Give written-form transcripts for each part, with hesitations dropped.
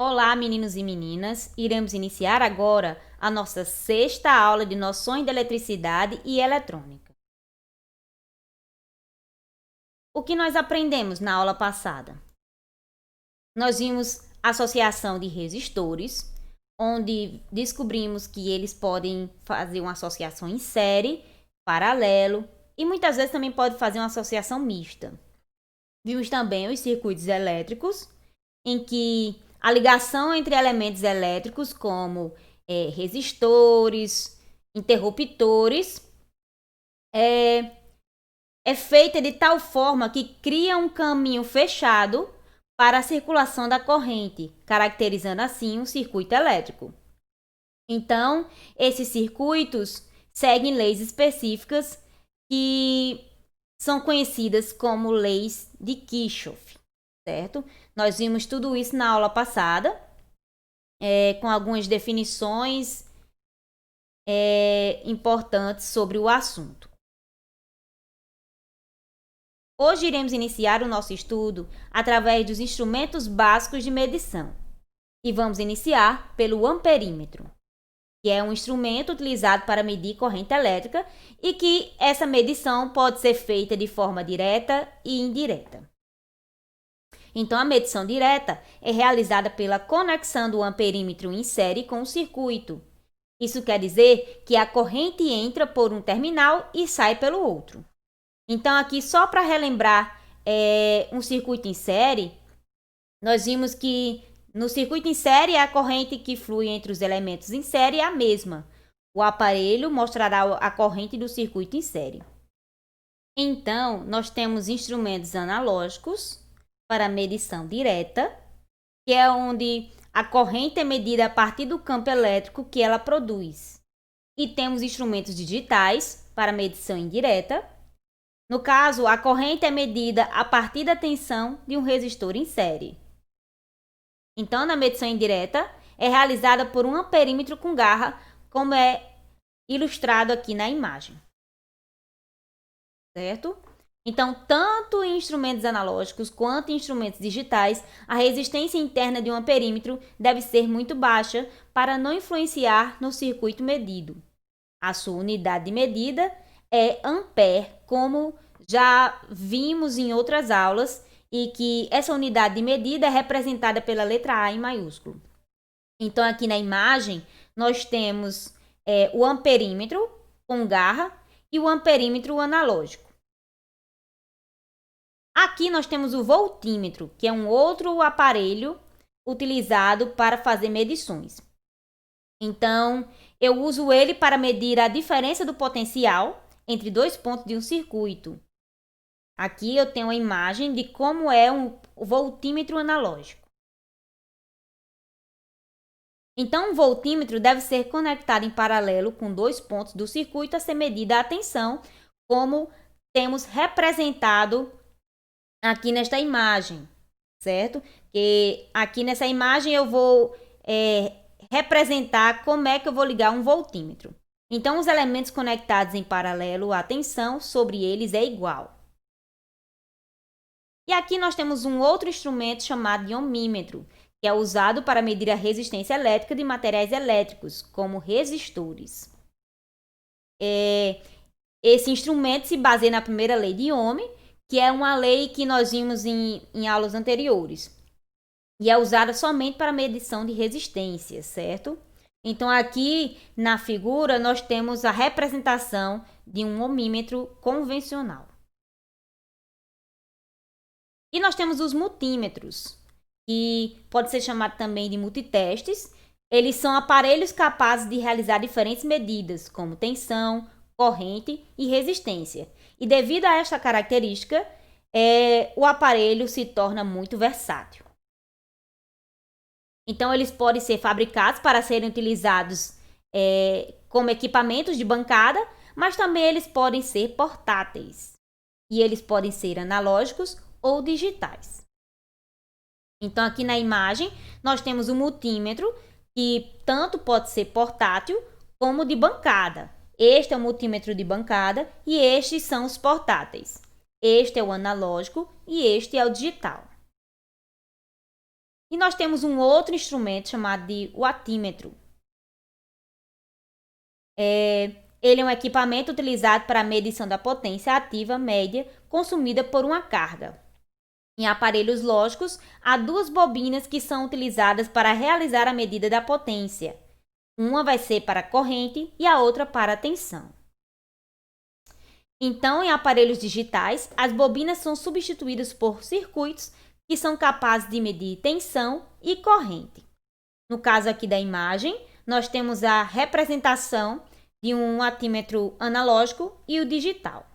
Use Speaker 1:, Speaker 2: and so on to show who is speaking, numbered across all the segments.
Speaker 1: Olá, meninos e meninas! Iremos iniciar agora a nossa sexta aula de noções de eletricidade e eletrônica. O que nós aprendemos na aula passada? Nós vimos associação de resistores, onde descobrimos que eles podem fazer uma associação em série, paralelo e muitas vezes também pode fazer uma associação mista. Vimos também os circuitos elétricos, em que a ligação entre elementos elétricos como resistores, interruptores, é feita de tal forma que cria um caminho fechado para a circulação da corrente, caracterizando assim um circuito elétrico. Então, esses circuitos seguem leis específicas que são conhecidas como leis de Kirchhoff, certo? Nós vimos tudo isso na aula passada, com algumas definições importantes sobre o assunto. Hoje iremos iniciar o nosso estudo através dos instrumentos básicos de medição. E vamos iniciar pelo amperímetro, que é um instrumento utilizado para medir corrente elétrica e que essa medição pode ser feita de forma direta e indireta. Então, a medição direta é realizada pela conexão do amperímetro em série com o circuito. Isso quer dizer que a corrente entra por um terminal e sai pelo outro. Então, aqui, só para relembrar um circuito em série, nós vimos que no circuito em série, a corrente que flui entre os elementos em série é a mesma. O aparelho mostrará a corrente do circuito em série. Então, nós temos instrumentos analógicos para medição direta, que é onde a corrente é medida a partir do campo elétrico que ela produz. E temos instrumentos digitais para medição indireta. No caso, a corrente é medida a partir da tensão de um resistor em série. Então, na medição indireta, é realizada por um amperímetro com garra, como é ilustrado aqui na imagem. Certo? Então, tanto em instrumentos analógicos quanto em instrumentos digitais, a resistência interna de um amperímetro deve ser muito baixa para não influenciar no circuito medido. A sua unidade de medida é ampere, como já vimos em outras aulas, e que essa unidade de medida é representada pela letra A em maiúsculo. Então, aqui na imagem, nós temos o amperímetro com garra e o amperímetro analógico. Aqui nós temos o voltímetro, que é um outro aparelho utilizado para fazer medições. Então, eu uso ele para medir a diferença do potencial entre dois pontos de um circuito. Aqui eu tenho a imagem de como é o voltímetro analógico. Então, o voltímetro deve ser conectado em paralelo com dois pontos do circuito a ser medida a tensão, como temos representado aqui nesta imagem, certo? Que aqui nessa imagem eu vou representar como é que eu vou ligar um voltímetro. Então, os elementos conectados em paralelo, a tensão sobre eles é igual. E aqui nós temos um outro instrumento chamado de ohmímetro, que é usado para medir a resistência elétrica de materiais elétricos, como resistores. Esse instrumento se baseia na primeira lei de Ohm, que é uma lei que nós vimos em aulas anteriores. E é usada somente para medição de resistência, certo? Então, aqui na figura, nós temos a representação de um ohmímetro convencional. E nós temos os multímetros, que pode ser chamado também de multitestes. Eles são aparelhos capazes de realizar diferentes medidas, como tensão, corrente e resistência. E devido a esta característica, o aparelho se torna muito versátil. Então, eles podem ser fabricados para serem utilizados como equipamentos de bancada, mas também eles podem ser portáteis. E eles podem ser analógicos ou digitais. Então, aqui na imagem, nós temos o multímetro, que tanto pode ser portátil como de bancada. Este é o multímetro de bancada e estes são os portáteis. Este é o analógico e este é o digital. E nós temos um outro instrumento chamado de watímetro. Ele é um equipamento utilizado para a medição da potência ativa média consumida por uma carga. Em aparelhos lógicos, há duas bobinas que são utilizadas para realizar a medida da potência. Uma vai ser para a corrente e a outra para a tensão. Então, em aparelhos digitais, as bobinas são substituídas por circuitos que são capazes de medir tensão e corrente. No caso aqui da imagem, nós temos a representação de um watímetro analógico e o digital.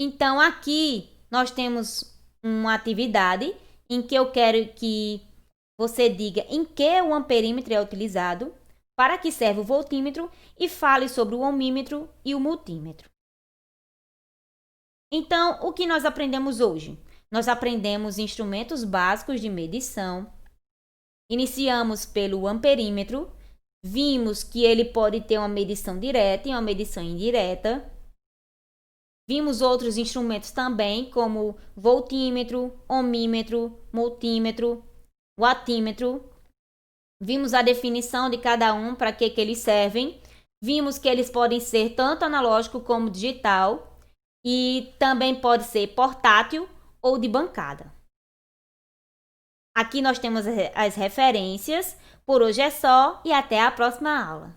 Speaker 1: Então, aqui nós temos uma atividade em que eu quero que você diga em que o amperímetro é utilizado, para que serve o voltímetro e fale sobre o ohmímetro e o multímetro. Então, o que nós aprendemos hoje? Nós aprendemos instrumentos básicos de medição. Iniciamos pelo amperímetro. Vimos que ele pode ter uma medição direta e uma medição indireta. Vimos outros instrumentos também, como voltímetro, ohmímetro, multímetro, watímetro. Vimos a definição de cada um, para que eles servem. Vimos que eles podem ser tanto analógico como digital e também pode ser portátil ou de bancada. Aqui nós temos as referências. Por hoje é só e até a próxima aula.